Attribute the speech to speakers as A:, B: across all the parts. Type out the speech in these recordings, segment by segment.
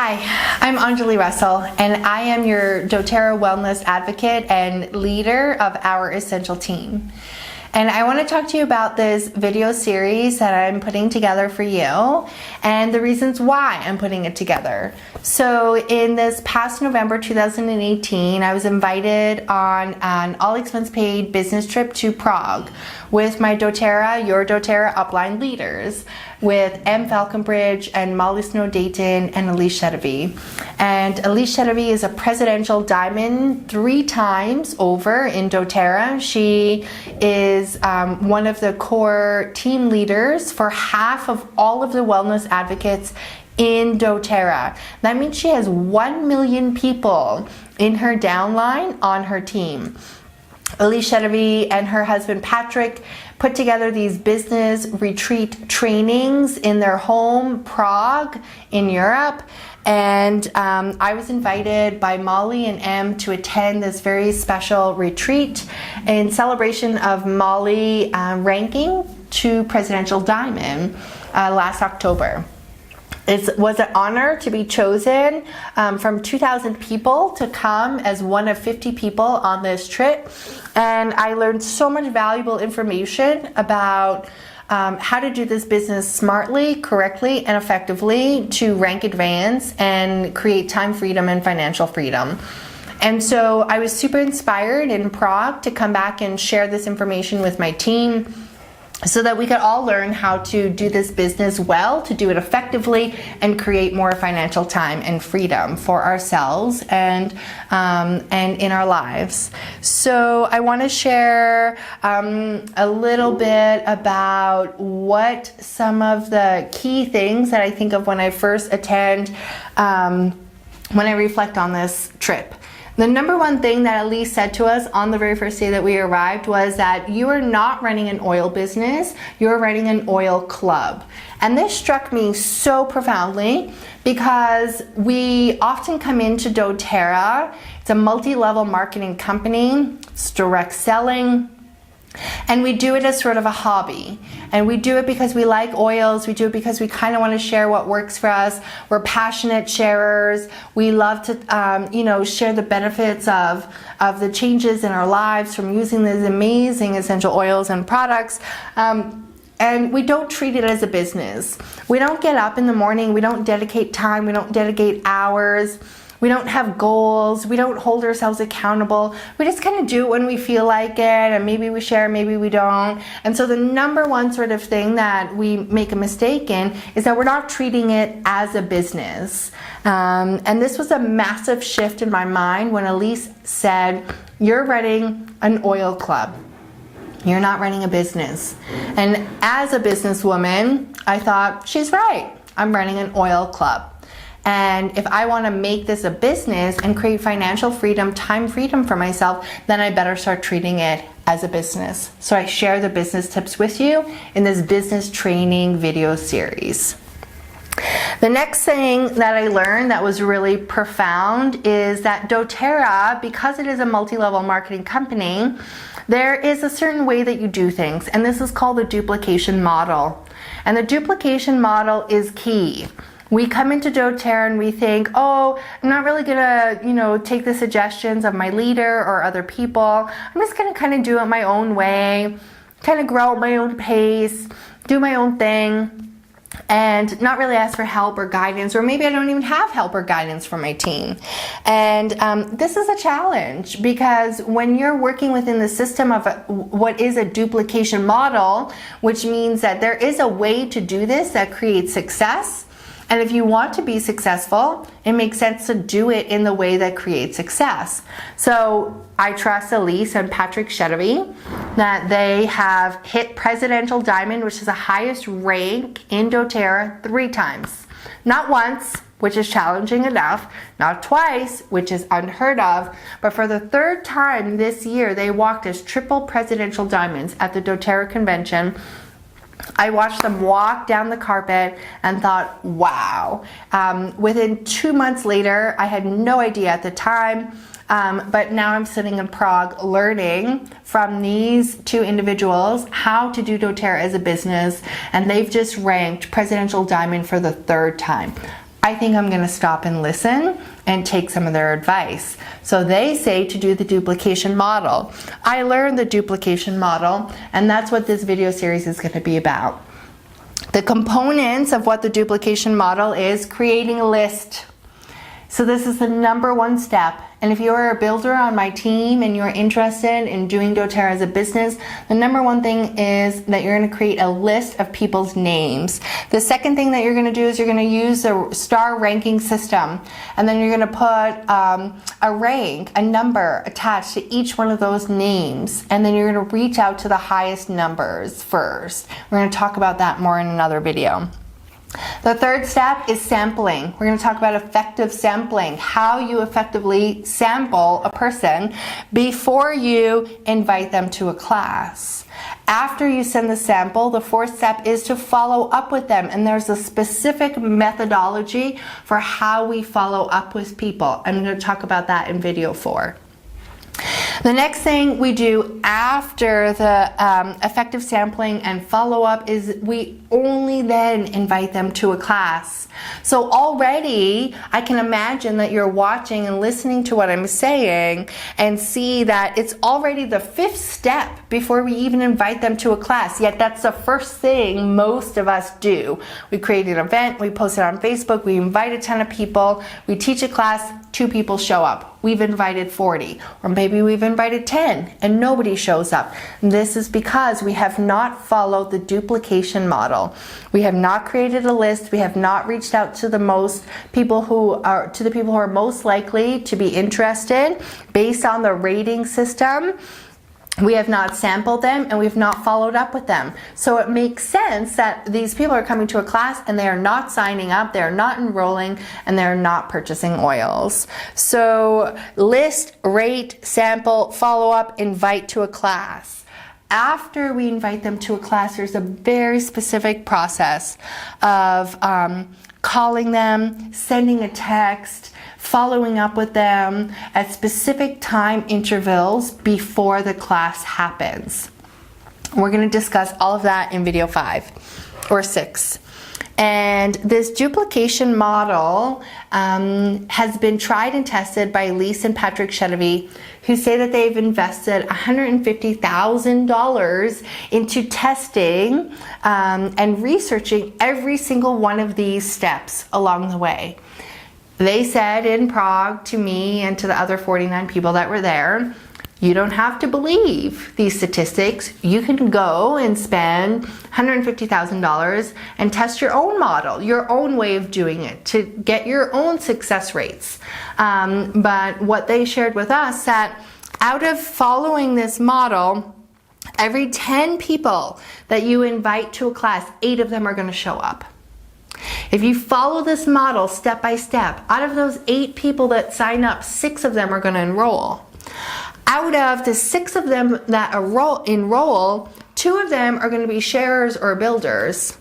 A: Hi, I'm Anjali Russell, and I am your doTERRA wellness advocate and leader of our essential team. And I want to talk to you about this video series that I'm putting together for you and the reasons why I'm putting it together. So in this past November 2018, I was invited on an all-expense paid business trip to Prague with my doTERRA, your doTERRA upline leaders, with M. Falconbridge and Molly Snow Dayton and Elise Shelby. And Elise Shelby is a presidential diamond 3 times over in doTERRA. She is one of the core team leaders for half of all of the wellness advocates in doTERRA. That means she has 1 million people in her downline on her team. Elise Shelby and her husband Patrick put together these business retreat trainings in their home, Prague, in Europe. And I was invited by Molly and Em to attend this very special retreat in celebration of Molly ranking to Presidential Diamond last October. It was an honor to be chosen from 2,000 people to come as one of 50 people on this trip. And I learned so much valuable information about how to do this business smartly, correctly, and effectively to rank advance and create time freedom and financial freedom. And so I was super inspired in Prague to come back and share this information with my team, so that we could all learn how to do this business well, to do it effectively, and create more financial time and freedom for ourselves and in our lives. So I want to share a little bit about what some of the key things that I think of when I first attend, when I reflect on this trip. The number one thing that Elise said to us on the very first day that we arrived was that you are not running an oil business, you're running an oil club. And this struck me so profoundly because we often come into doTERRA. It's a multi-level marketing company, it's direct selling, and we do it as sort of a hobby. And we do it because we like oils. We do it because we kind of want to share what works for us. We're passionate sharers. We love to, share the benefits of the changes in our lives from using these amazing essential oils and products. And we don't treat it as a business. We don't get up in the morning. We don't dedicate time. We don't dedicate hours. We don't have goals. We don't hold ourselves accountable. We just kind of do it when we feel like it, and maybe we share, maybe we don't. And so the number one sort of thing that we make a mistake in is that we're not treating it as a business. And this was a massive shift in my mind when Elise said, "You're running an oil club. You're not running a business." And as a businesswoman, I thought, she's right. I'm running an oil club. And if I want to make this a business and create financial freedom, time freedom for myself, then I better start treating it as a business. So I share the business tips with you in this business training video series. The next thing that I learned that was really profound is that doTERRA, because it is a multi-level marketing company, there is a certain way that you do things, and this is called the duplication model. And the duplication model is key. We come into doTERRA and we think, oh, I'm not really gonna, take the suggestions of my leader or other people. I'm just gonna kind of do it my own way, kind of grow at my own pace, do my own thing, and not really ask for help or guidance, or maybe I don't even have help or guidance from my team. And this is a challenge, because when you're working within the system of what is a duplication model, which means that there is a way to do this that creates success. And if you want to be successful, it makes sense to do it in the way that creates success. So I trust Elise and Patrick Shelby that they have hit Presidential Diamond, which is the highest rank in doTERRA, 3 times. Not once, which is challenging enough, not twice, which is unheard of, but for the 3rd time this year, they walked as triple Presidential Diamonds at the doTERRA convention. I watched them walk down the carpet and thought, wow. Within 2 months later, I had no idea at the time, but now I'm sitting in Prague learning from these 2 individuals how to do doTERRA as a business, and they've just ranked Presidential Diamond for the 3rd time. I think I'm going to stop and listen and take some of their advice. So they say to do the duplication model. I learned the duplication model, and that's what this video series is going to be about. The components of what the duplication model is: creating a list. So this is the number one step. And if you're a builder on my team and you're interested in doing doTERRA as a business, the number one thing is that you're going to create a list of people's names. The second thing that you're going to do is you're going to use a star ranking system. And then you're going to put a rank, a number attached to each one of those names. And then you're going to reach out to the highest numbers first. We're going to talk about that more in another video. The third step is sampling. We're going to talk about effective sampling, how you effectively sample a person before you invite them to a class. After you send the sample, the fourth step is to follow up with them. And there's a specific methodology for how we follow up with people. I'm going to talk about that in video 4. The next thing we do after the effective sampling and follow-up is we only then invite them to a class. So already I can imagine that you're watching and listening to what I'm saying and see that it's already the 5th step before we even invite them to a class. Yet that's the first thing most of us do. We create an event, we post it on Facebook, we invite a ton of people, we teach a class, 2 people show up. We've invited 40, or maybe we've invited 10 and nobody shows up. And this is because we have not followed the duplication model. We have not created a list. We have not reached out to the people who are most likely to be interested based on the rating system. We have not sampled them and we've not followed up with them. So it makes sense that these people are coming to a class and they are not signing up, they're not enrolling, and they're not purchasing oils. So list, rate, sample, follow up, invite to a class. After we invite them to a class, there's a very specific process of calling them, sending a text, following up with them at specific time intervals before the class happens. We're going to discuss all of that in video 5 or 6. And this duplication model has been tried and tested by Elise and Patrick Shelby, who say that they've invested $150,000 into testing and researching every single one of these steps along the way. They said in Prague to me and to the other 49 people that were there, you don't have to believe these statistics. You can go and spend $150,000 and test your own model, your own way of doing it to get your own success rates. But what they shared with us that out of following this model, every 10 people that you invite to a class, 8 of them are going to show up. If you follow this model step by step, out of those 8 people that sign up, 6 of them are going to enroll. Out of the 6 of them that enroll, 2 of them are going to be sharers or builders.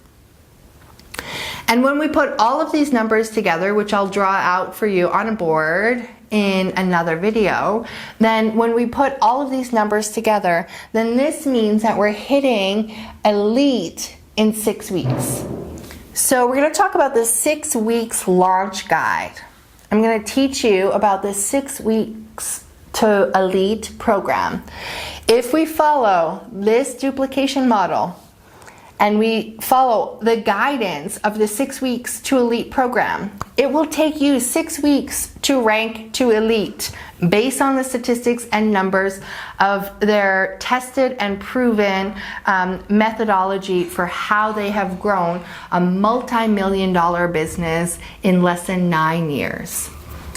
A: And when we put all of these numbers together, which I'll draw out for you on a board in another video, then when we put all of these numbers together, then this means that we're hitting elite in 6 weeks. So we're going to talk about the 6 weeks launch guide. I'm going to teach you about the 6 weeks to elite program. If we follow this duplication model and we follow the guidance of the 6 weeks to elite program, it will take you 6 weeks to rank to elite based on the statistics and numbers of their tested and proven methodology for how they have grown a multi-million-dollar business in less than 9 years.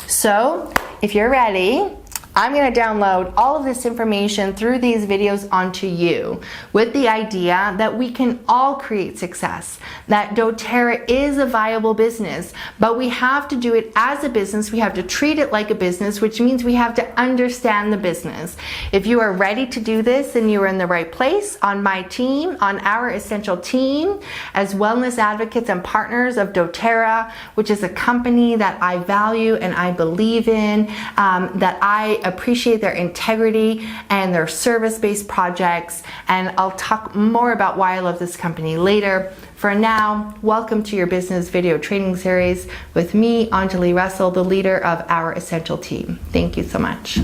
A: So if you're ready, I'm going to download all of this information through these videos onto you with the idea that we can all create success, that doTERRA is a viable business, but we have to do it as a business. We have to treat it like a business, which means we have to understand the business. If you are ready to do this, then you are in the right place on my team, on our essential team as wellness advocates and partners of doTERRA, which is a company that I value and I believe in, that I appreciate their integrity and their service-based projects, and I'll talk more about why I love this company later. For now, welcome to your business video training series with me, Anjali Russell, the leader of our Essential team. Thank you so much.